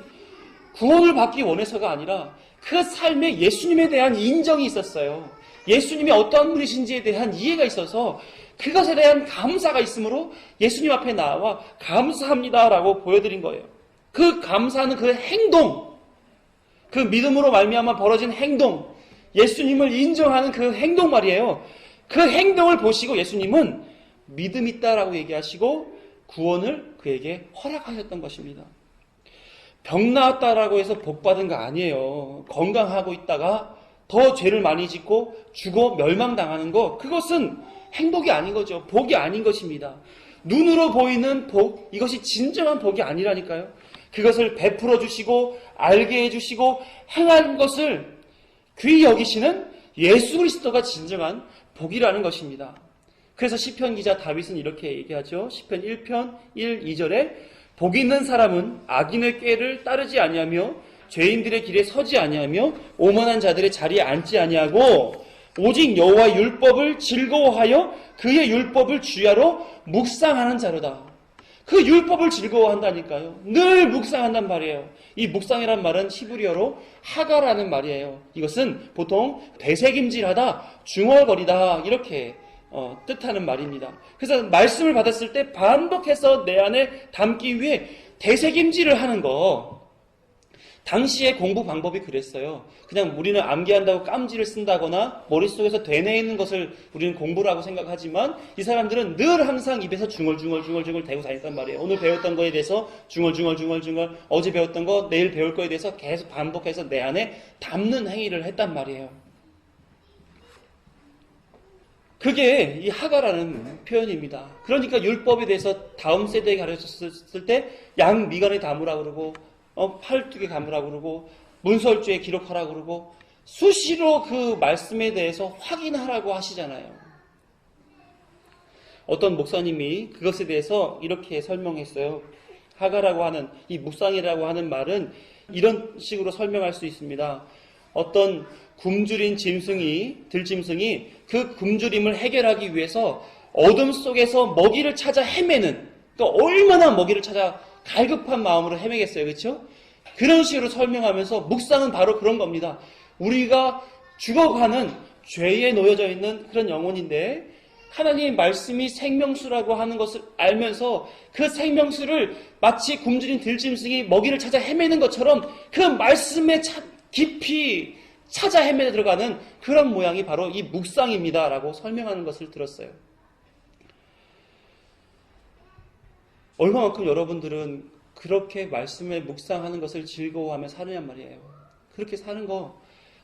구원을 받기 원해서가 아니라 그 삶에 예수님에 대한 인정이 있었어요. 예수님이 어떠한 분이신지에 대한 이해가 있어서 그것에 대한 감사가 있으므로 예수님 앞에 나와 감사합니다라고 보여드린 거예요. 그 감사하는 그 행동, 그 믿음으로 말미암아 벌어진 행동, 예수님을 인정하는 그 행동 말이에요. 그 행동을 보시고 예수님은 믿음 있다라고 얘기하시고 구원을 그에게 허락하셨던 것입니다. 병 나았다라고 해서 복 받은 거 아니에요. 건강하고 있다가 더 죄를 많이 짓고 죽어 멸망당하는 거, 그것은 행복이 아닌 거죠. 복이 아닌 것입니다. 눈으로 보이는 복, 이것이 진정한 복이 아니라니까요. 그것을 베풀어 주시고 알게 해주시고 행한 것을 귀히 여기시는 예수 그리스도가 진정한 복이라는 것입니다. 그래서 시편 기자 다윗은 이렇게 얘기하죠. 시편 1편 1, 2절에 복 있는 사람은 악인의 꾀를 따르지 아니하며 죄인들의 길에 서지 아니하며 오만한 자들의 자리에 앉지 아니하고 오직 여호와의 율법을 즐거워하여 그의 율법을 주야로 묵상하는 자로다. 그 율법을 즐거워한다니까요. 늘 묵상한단 말이에요. 이 묵상이란 말은 히브리어로 하가라는 말이에요. 이것은 보통 되새김질하다, 중얼거리다 이렇게 뜻하는 말입니다. 그래서 말씀을 받았을 때 반복해서 내 안에 담기 위해 되새김질을 하는 거. 당시의 공부 방법이 그랬어요. 그냥 우리는 암기한다고 깜지를 쓴다거나 머릿속에서 되뇌이는 것을 우리는 공부라고 생각하지만 이 사람들은 늘 항상 입에서 중얼중얼 대고 다녔단 말이에요. 오늘 배웠던 거에 대해서 중얼 어제 배웠던 거 내일 배울 거에 대해서 계속 반복해서 내 안에 담는 행위를 했단 말이에요. 그게 이 하가라는 표현입니다. 그러니까 율법에 대해서 다음 세대에 가르쳤을 때 양 미간에 담으라 그러고 팔뚝에 감으라 그러고 문설주에 기록하라 그러고 수시로 그 말씀에 대해서 확인하라고 하시잖아요. 어떤 목사님이 그것에 대해서 이렇게 설명했어요. 하가라고 하는 이 묵상이라고 하는 말은 이런 식으로 설명할 수 있습니다. 어떤 굶주린 들짐승이 그 굶주림을 해결하기 위해서 어둠 속에서 먹이를 찾아 헤매는, 그러니까 얼마나 먹이를 찾아 갈급한 마음으로 헤매겠어요. 그렇죠? 그런 식으로 설명하면서 묵상은 바로 그런 겁니다. 우리가 죽어가는 죄에 놓여져 있는 그런 영혼인데 하나님의 말씀이 생명수라고 하는 것을 알면서 그 생명수를 마치 굶주린 들짐승이 먹이를 찾아 헤매는 것처럼 그 말씀에 깊이 찾아 헤매 들어가는 그런 모양이 바로 이 묵상입니다 라고 설명하는 것을 들었어요. 얼마만큼 여러분들은 그렇게 말씀에 묵상하는 것을 즐거워하며 사느냔 말이에요. 그렇게 사는 거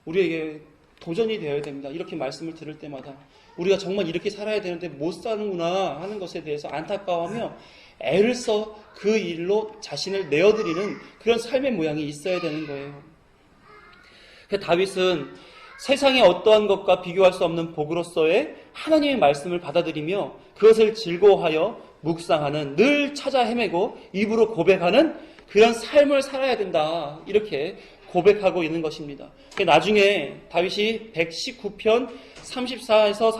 우리에게 도전이 되어야 됩니다. 이렇게 말씀을 들을 때마다 우리가 정말 이렇게 살아야 되는데 못 사는구나 하는 것에 대해서 안타까워하며 애를 써 그 일로 자신을 내어드리는 그런 삶의 모양이 있어야 되는 거예요. 다윗은 세상의 어떠한 것과 비교할 수 없는 복으로서의 하나님의 말씀을 받아들이며 그것을 즐거워하여 묵상하는, 늘 찾아 헤매고 입으로 고백하는 그런 삶을 살아야 된다. 이렇게 고백하고 있는 것입니다. 나중에 다윗이 119편 34에서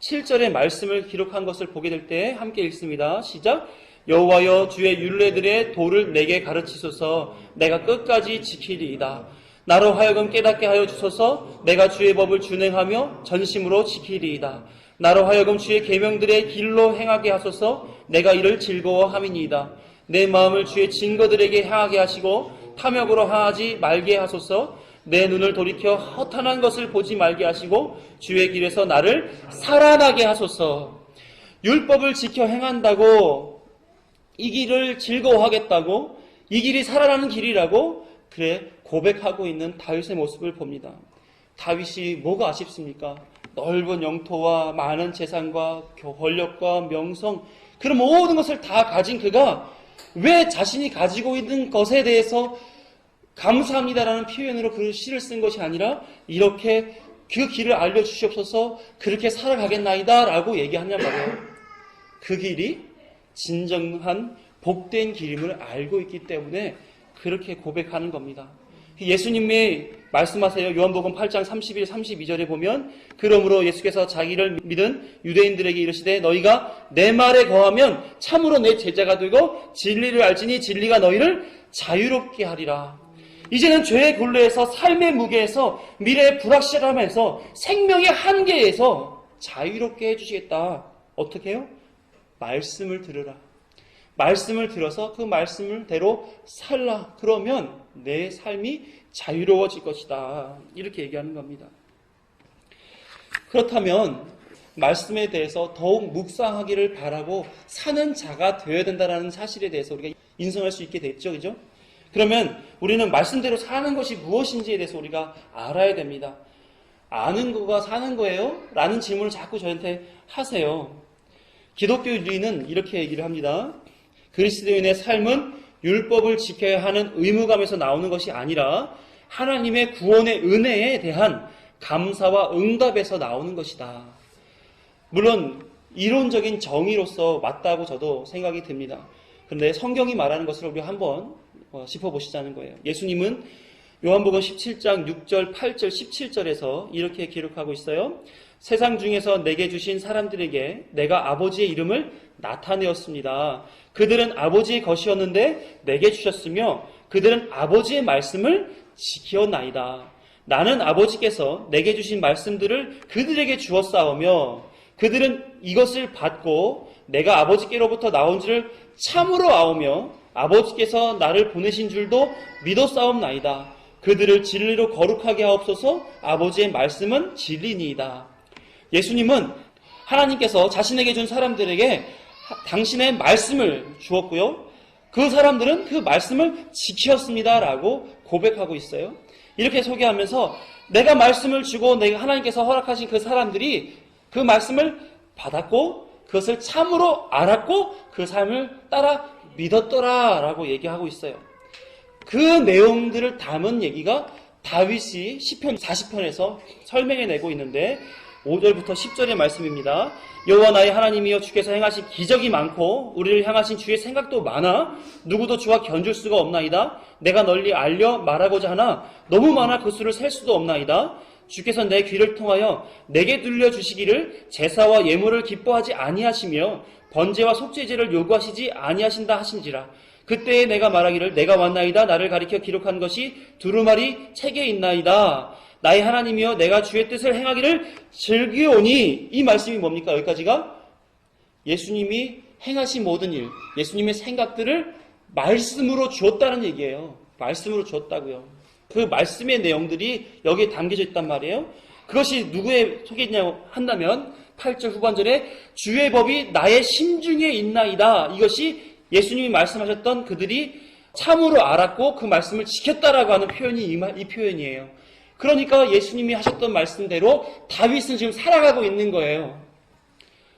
37절의 말씀을 기록한 것을 보게 될 때 함께 읽습니다. 시작. 여호와여 주의 율례들의 도를 내게 가르치소서. 내가 끝까지 지키리이다. 나로 하여금 깨닫게 하여 주소서. 내가 주의 법을 준행하며 전심으로 지키리이다. 나로 하여금 주의 계명들의 길로 행하게 하소서. 내가 이를 즐거워함이니이다. 내 마음을 주의 증거들에게 향하게 하시고 탐욕으로 향하지 말게 하소서. 내 눈을 돌이켜 허탄한 것을 보지 말게 하시고 주의 길에서 나를 살아나게 하소서. 율법을 지켜 행한다고 이 길을 즐거워하겠다고 이 길이 살아나는 길이라고 그래 고백하고 있는 다윗의 모습을 봅니다. 다윗이 뭐가 아쉽습니까? 넓은 영토와 많은 재산과 권력과 명성 그런 모든 것을 다 가진 그가 왜 자신이 가지고 있는 것에 대해서 감사합니다라는 표현으로 그 시를 쓴 것이 아니라 이렇게 그 길을 알려주시옵소서 그렇게 살아가겠나이다 라고 얘기하냔 말이에요. 그 길이 진정한 복된 길임을 알고 있기 때문에 그렇게 고백하는 겁니다. 예수님이 말씀하세요. 요한복음 8장 31, 32절에 보면 그러므로 예수께서 자기를 믿은 유대인들에게 이르시되 너희가 내 말에 거하면 참으로 내 제자가 되고 진리를 알지니 진리가 너희를 자유롭게 하리라. 이제는 죄의 굴레에서 삶의 무게에서 미래의 불확실함에서 생명의 한계에서 자유롭게 해주시겠다. 어떻게 해요? 말씀을 들으라. 말씀을 들어서 그 말씀대로 살라. 그러면 내 삶이 자유로워질 것이다. 이렇게 얘기하는 겁니다. 그렇다면 말씀에 대해서 더욱 묵상하기를 바라고 사는 자가 되어야 된다는 사실에 대해서 우리가 인정할 수 있게 됐죠. 그죠? 그러면 우리는 말씀대로 사는 것이 무엇인지에 대해서 우리가 알아야 됩니다. 아는 거가 사는 거예요? 라는 질문을 자꾸 저한테 하세요. 기독교인은 이렇게 얘기를 합니다. 그리스도인의 삶은 율법을 지켜야 하는 의무감에서 나오는 것이 아니라 하나님의 구원의 은혜에 대한 감사와 응답에서 나오는 것이다. 물론 이론적인 정의로서 맞다고 저도 생각이 듭니다. 그런데 성경이 말하는 것을 우리가 한번 짚어보시자는 거예요. 예수님은 요한복음 17장 6절, 8절, 17절에서 이렇게 기록하고 있어요. 세상 중에서 내게 주신 사람들에게 내가 아버지의 이름을 나타내었습니다. 그들은 아버지의 것이었는데 내게 주셨으며 그들은 아버지의 말씀을 지키었나이다. 나는 아버지께서 내게 주신 말씀들을 그들에게 주었사오며 그들은 이것을 받고 내가 아버지께로부터 나온 줄을 참으로 아오며 아버지께서 나를 보내신 줄도 믿었사옵나이다. 그들을 진리로 거룩하게 하옵소서. 아버지의 말씀은 진리니이다. 예수님은 하나님께서 자신에게 준 사람들에게 당신의 말씀을 주었고요. 그 사람들은 그 말씀을 지켰습니다라고 고백하고 있어요. 이렇게 소개하면서 내가 말씀을 주고 내가 하나님께서 허락하신 그 사람들이 그 말씀을 받았고 그것을 참으로 알았고 그 삶을 따라 믿었더라라고 얘기하고 있어요. 그 내용들을 담은 얘기가 다윗이 시편 40편에서 설명해내고 있는데 5절부터 10절의 말씀입니다. 여호와 나의 하나님이여 주께서 행하신 기적이 많고 우리를 향하신 주의 생각도 많아 누구도 주와 견줄 수가 없나이다. 내가 널리 알려 말하고자 하나 너무 많아 그 수를 셀 수도 없나이다. 주께서 내 귀를 통하여 내게 들려주시기를 제사와 예물을 기뻐하지 아니하시며 번제와 속죄제를 요구하시지 아니하신다 하신지라. 그때에 내가 말하기를 내가 왔나이다. 나를 가리켜 기록한 것이 두루마리 책에 있나이다. 나의 하나님이여 내가 주의 뜻을 행하기를 즐기오니. 이 말씀이 뭡니까? 여기까지가 예수님이 행하신 모든 일, 예수님의 생각들을 말씀으로 주었다는 얘기예요. 말씀으로 주었다고요. 그 말씀의 내용들이 여기에 담겨져 있단 말이에요. 그것이 누구의 속이냐고 한다면 8절 후반절에 주의 법이 나의 심중에 있나이다. 이것이 예수님이 말씀하셨던 그들이 참으로 알았고 그 말씀을 지켰다라고 하는 표현이 이 표현이에요. 그러니까 예수님이 하셨던 말씀대로 다윗은 지금 살아가고 있는 거예요.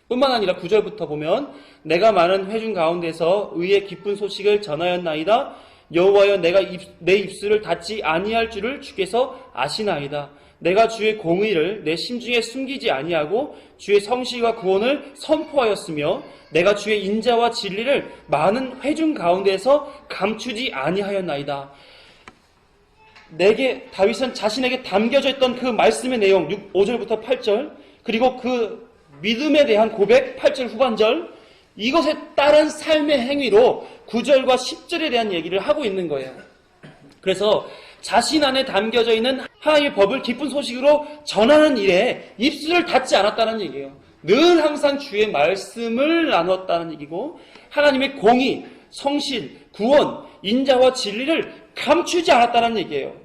뿐만 아니라 9절부터 보면 내가 많은 회중 가운데서 의의 기쁜 소식을 전하였나이다. 여호와여 내가 내 입술을 닫지 아니할 줄을 주께서 아시나이다. 내가 주의 공의를 내 심중에 숨기지 아니하고 주의 성실과 구원을 선포하였으며 내가 주의 인자와 진리를 많은 회중 가운데서 감추지 아니하였나이다. 다윗은 자신에게 담겨져 있던 그 말씀의 내용 5절부터 8절 그리고 그 믿음에 대한 고백 8절 후반절 이것에 따른 삶의 행위로 9절과 10절에 대한 얘기를 하고 있는 거예요. 그래서 자신 안에 담겨져 있는 하나님의 법을 기쁜 소식으로 전하는 일에 입술을 닫지 않았다는 얘기예요. 늘 항상 주의 말씀을 나눴다는 얘기고 하나님의 공의, 성실, 구원, 인자와 진리를 감추지 않았다는 얘기예요.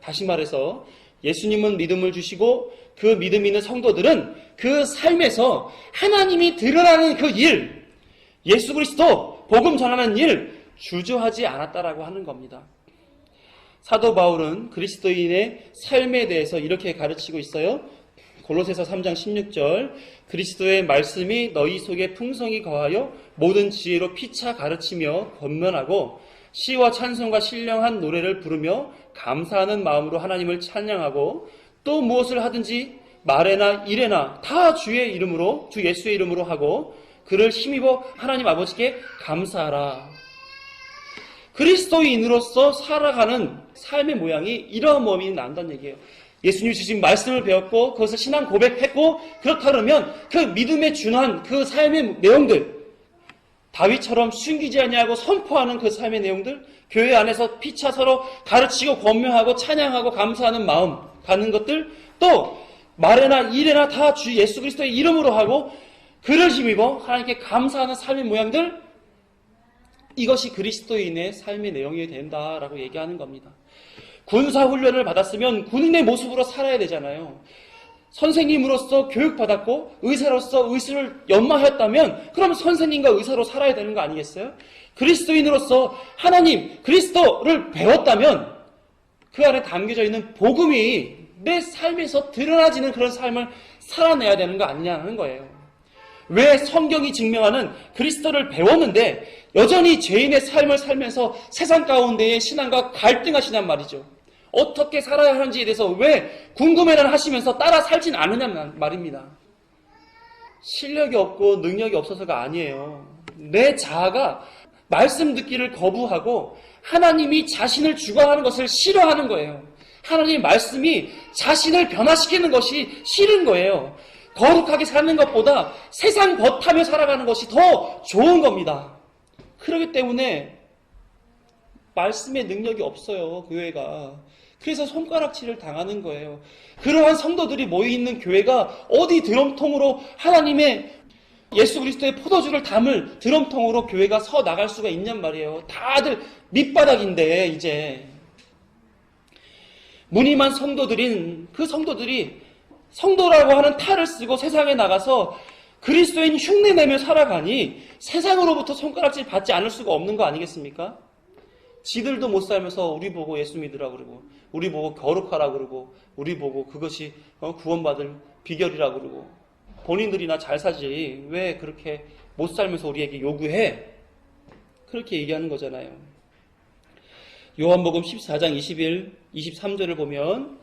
다시 말해서 예수님은 믿음을 주시고 그 믿음 있는 성도들은 그 삶에서 하나님이 드러나는 그 일, 예수 그리스도 복음 전하는 일 주저하지 않았다라고 하는 겁니다. 사도 바울은 그리스도인의 삶에 대해서 이렇게 가르치고 있어요. 골로새서 3장 16절 그리스도의 말씀이 너희 속에 풍성히 거하여 모든 지혜로 피차 가르치며 권면하고 시와 찬송과 신령한 노래를 부르며 감사하는 마음으로 하나님을 찬양하고 또 무엇을 하든지 말에나 일에나 다 주의 이름으로 주 예수의 이름으로 하고 그를 힘입어 하나님 아버지께 감사하라. 그리스도인으로서 살아가는 삶의 모양이 이러한 몸이 난다는 얘기예요. 예수님이 주신 말씀을 배웠고 그것을 신앙 고백했고 그렇다 그러면 그 믿음에 준한 그 삶의 내용들 다윗처럼 숨기지 아니하고 선포하는 그 삶의 내용들 교회 안에서 피차 서로 가르치고 권면하고 찬양하고 감사하는 마음 갖는 것들 또 말에나 일에나 다 주 예수 그리스도의 이름으로 하고 그를 힘입어 하나님께 감사하는 삶의 모양들 이것이 그리스도인의 삶의 내용이 된다라고 얘기하는 겁니다. 군사훈련을 받았으면 군인의 모습으로 살아야 되잖아요. 선생님으로서 교육받았고 의사로서 의술을 연마하였다면 그럼 선생님과 의사로 살아야 되는 거 아니겠어요? 그리스도인으로서 하나님, 그리스도를 배웠다면 그 안에 담겨져 있는 복음이 내 삶에서 드러나지는 그런 삶을 살아내야 되는 거 아니냐는 거예요. 왜 성경이 증명하는 그리스도를 배웠는데 여전히 죄인의 삶을 살면서 세상 가운데의 신앙과 갈등하시단 말이죠. 어떻게 살아야 하는지에 대해서 왜 궁금해는 하시면서 따라 살진 않느냐는 말입니다. 실력이 없고 능력이 없어서가 아니에요. 내 자아가 말씀 듣기를 거부하고 하나님이 자신을 주관하는 것을 싫어하는 거예요. 하나님의 말씀이 자신을 변화시키는 것이 싫은 거예요. 거룩하게 사는 것보다 세상 벗하며 살아가는 것이 더 좋은 겁니다. 그렇기 때문에 말씀의 능력이 없어요, 교회가. 그래서 손가락질을 당하는 거예요. 그러한 성도들이 모여있는 교회가 어디 드럼통으로 하나님의 예수 그리스도의 포도주를 담을 드럼통으로 교회가 서 나갈 수가 있냔 말이에요. 다들 밑바닥인데 이제 무늬만 성도들인 그 성도들이 성도라고 하는 탈을 쓰고 세상에 나가서 그리스도인 흉내내며 살아가니 세상으로부터 손가락질 받지 않을 수가 없는 거 아니겠습니까? 지들도 못 살면서 우리 보고 예수 믿으라 그러고 우리 보고 거룩하라 그러고 우리 보고 그것이 구원받을 비결이라 그러고 본인들이나 잘 살지 왜 그렇게 못 살면서 우리에게 요구해? 그렇게 얘기하는 거잖아요. 요한복음 14장 21, 23절을 보면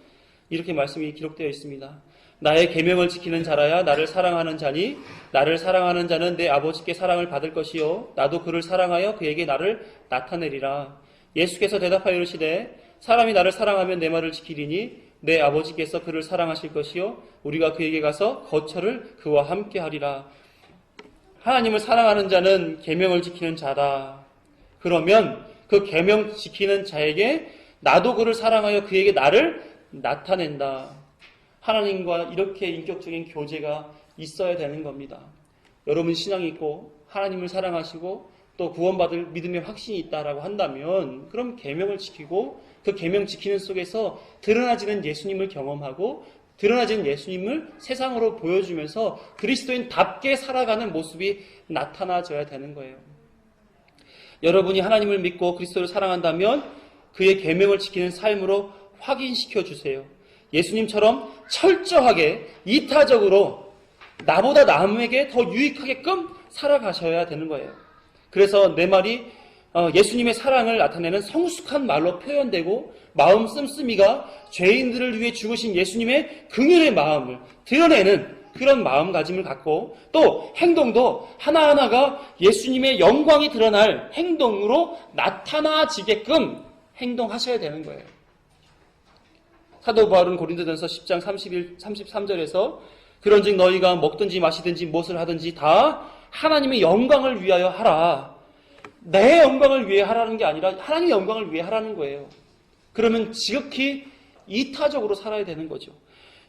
이렇게 말씀이 기록되어 있습니다. 나의 계명을 지키는 자라야 나를 사랑하는 자니 나를 사랑하는 자는 내 아버지께 사랑을 받을 것이요 나도 그를 사랑하여 그에게 나를 나타내리라. 예수께서 대답하여 이르시되 사람이 나를 사랑하면 내 말을 지키리니 내 아버지께서 그를 사랑하실 것이요 우리가 그에게 가서 거처를 그와 함께 하리라. 하나님을 사랑하는 자는 계명을 지키는 자다. 그러면 그 계명 지키는 자에게 나도 그를 사랑하여 그에게 나를 나타낸다. 하나님과 이렇게 인격적인 교제가 있어야 되는 겁니다. 여러분 신앙이 있고 하나님을 사랑하시고 또 구원받을 믿음의 확신이 있다라고 한다면 그럼 계명을 지키고 그 계명 지키는 속에서 드러나지는 예수님을 경험하고 드러나지는 예수님을 세상으로 보여주면서 그리스도인답게 살아가는 모습이 나타나져야 되는 거예요. 여러분이 하나님을 믿고 그리스도를 사랑한다면 그의 계명을 지키는 삶으로 확인시켜 주세요. 예수님처럼 철저하게 이타적으로 나보다 남에게 더 유익하게끔 살아가셔야 되는 거예요. 그래서 내 말이 예수님의 사랑을 나타내는 성숙한 말로 표현되고 마음 씀씀이가 죄인들을 위해 죽으신 예수님의 긍휼의 마음을 드러내는 그런 마음가짐을 갖고 또 행동도 하나하나가 예수님의 영광이 드러날 행동으로 나타나지게끔 행동하셔야 되는 거예요. 사도 바울은 고린도전서 10장 33절에서 그런즉 너희가 먹든지 마시든지 무엇을 하든지 다 하나님의 영광을 위하여 하라. 내 영광을 위해 하라는 게 아니라 하나님의 영광을 위해 하라는 거예요. 그러면 지극히 이타적으로 살아야 되는 거죠.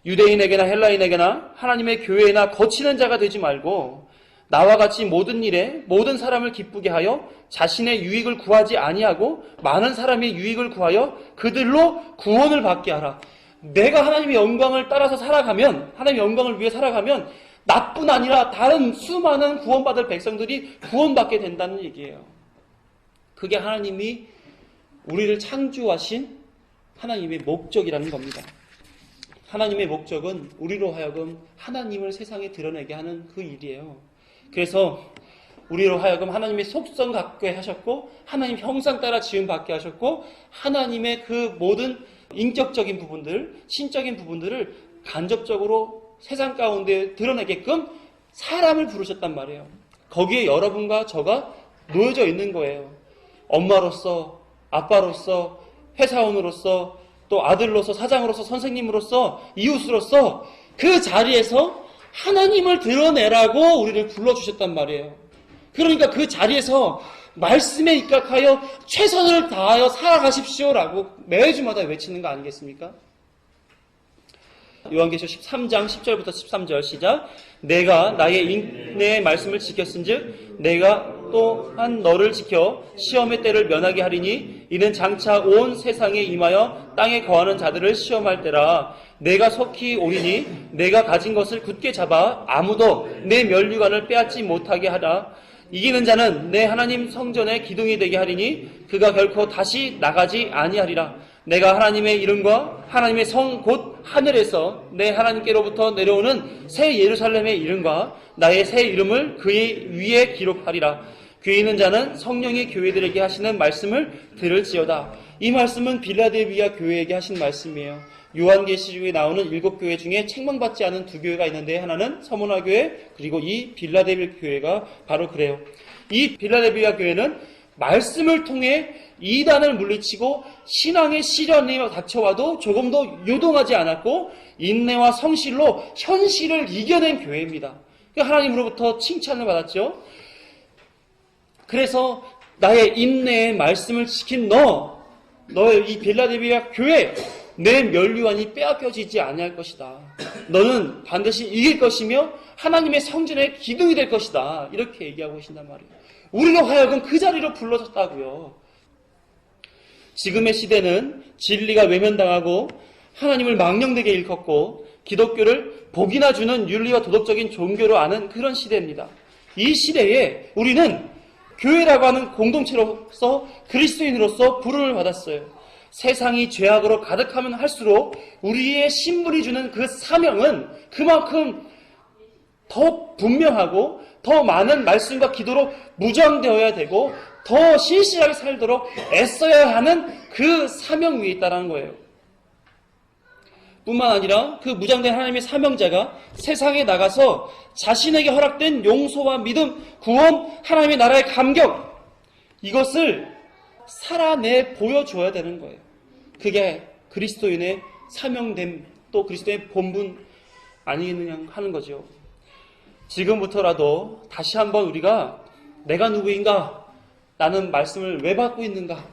유대인에게나 헬라인에게나 하나님의 교회나 거치는 자가 되지 말고 나와 같이 모든 일에 모든 사람을 기쁘게 하여 자신의 유익을 구하지 아니하고 많은 사람의 유익을 구하여 그들로 구원을 받게 하라. 내가 하나님의 영광을 따라서 살아가면, 하나님의 영광을 위해 살아가면 나뿐 아니라 다른 수많은 구원받을 백성들이 구원받게 된다는 얘기예요. 그게 하나님이 우리를 창조하신 하나님의 목적이라는 겁니다. 하나님의 목적은 우리로 하여금 하나님을 세상에 드러내게 하는 그 일이에요. 그래서 우리로 하여금 하나님의 속성 갖게 하셨고 하나님 형상 따라 지음 받게 하셨고 하나님의 그 모든 인격적인 부분들, 신적인 부분들을 간접적으로 세상 가운데 드러내게끔 사람을 부르셨단 말이에요. 거기에 여러분과 저가 놓여져 있는 거예요. 엄마로서, 아빠로서, 회사원으로서, 또 아들로서, 사장으로서, 선생님으로서, 이웃으로서 그 자리에서 하나님을 드러내라고 우리를 불러주셨단 말이에요. 그러니까 그 자리에서 말씀에 입각하여 최선을 다하여 살아가십시오라고 매주마다 외치는 거 아니겠습니까? 요한계시록 13장 10절부터 13절 시작. 내가 나의 인내의 말씀을 지켰은즉 내가 또한 너를 지켜 시험의 때를 면하게 하리니 이는 장차 온 세상에 임하여 땅에 거하는 자들을 시험할 때라. 내가 속히 오리니 내가 가진 것을 굳게 잡아 아무도 내 면류관을 빼앗지 못하게 하라. 이기는 자는 내 하나님 성전의 기둥이 되게 하리니 그가 결코 다시 나가지 아니하리라. 내가 하나님의 이름과 하나님의 성 곧 하늘에서 내 하나님께로부터 내려오는 새 예루살렘의 이름과 나의 새 이름을 그의 위에 기록하리라. 귀 있는 자는 성령이 교회들에게 하시는 말씀을 들을지어다. 이 말씀은 빌라델비아 교회에게 하신 말씀이에요. 요한계시록에 나오는 7교회 중에 책망받지 않은 2교회가 있는데 하나는 서문화 교회 그리고 이 빌라델비아 교회가 바로 그래요. 이 빌라델비아 교회는 말씀을 통해 이단을 물리치고 신앙의 시련이 닥쳐와도 조금도 요동하지 않았고 인내와 성실로 현실을 이겨낸 교회입니다. 하나님으로부터 칭찬을 받았죠. 그래서 나의 인내의 말씀을 지킨 너의 이 빌라델비아 교회 내 면류관이 빼앗겨지지 아니할 것이다. 너는 반드시 이길 것이며 하나님의 성전의 기둥이 될 것이다. 이렇게 얘기하고 계신단 말이에요. 우리로 하여금 그 자리로 불러졌다고요. 지금의 시대는 진리가 외면당하고 하나님을 망령되게 일컫고 기독교를 복이나 주는 윤리와 도덕적인 종교로 아는 그런 시대입니다. 이 시대에 우리는 교회라고 하는 공동체로서 그리스도인으로서 부름을 받았어요. 세상이 죄악으로 가득하면 할수록 우리의 신분이 주는 그 사명은 그만큼 더 분명하고 더 많은 말씀과 기도로 무장되어야 되고 더 신실하게 살도록 애써야 하는 그 사명 위에 있다는 거예요. 뿐만 아니라 그 무장된 하나님의 사명자가 세상에 나가서 자신에게 허락된 용서와 믿음, 구원, 하나님의 나라의 감격 이것을 살아내 보여줘야 되는 거예요. 그게 그리스도인의 사명됨 또 그리스도의 본분 아니겠느냐 하는 거죠. 지금부터라도 다시 한번 우리가 내가 누구인가? 나는 말씀을 왜 받고 있는가?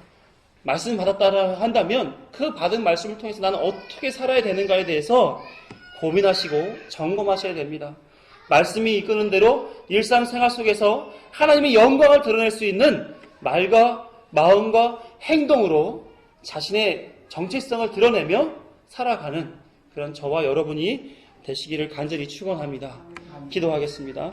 말씀 받았다 한다면 그 받은 말씀을 통해서 나는 어떻게 살아야 되는가에 대해서 고민하시고 점검하셔야 됩니다. 말씀이 이끄는 대로 일상생활 속에서 하나님의 영광을 드러낼 수 있는 말과 마음과 행동으로 자신의 정체성을 드러내며 살아가는 그런 저와 여러분이 되시기를 간절히 축원합니다. 기도하겠습니다.